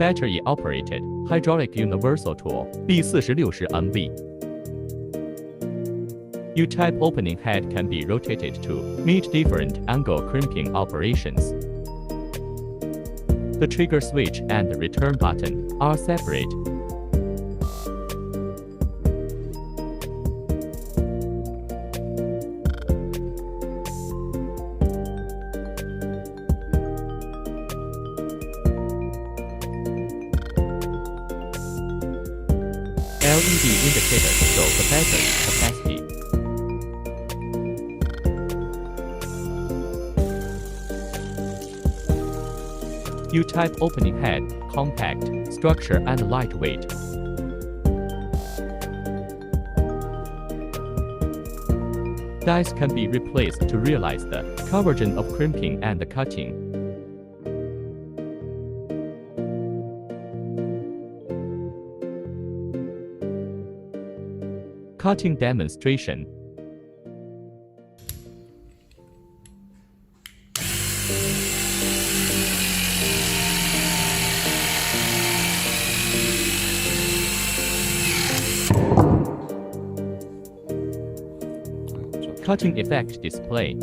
Battery Operated Hydraulic Universal Tool B4610MV. U-type opening head can be rotated to meet different angle crimping operations. The trigger switch and the return button are separate. LED indicators show the battery capacity. U-type opening head, compact, structure and lightweight. Dies can be replaced to realize the conversion of crimping and cutting. Cutting demonstration. Cutting effect display.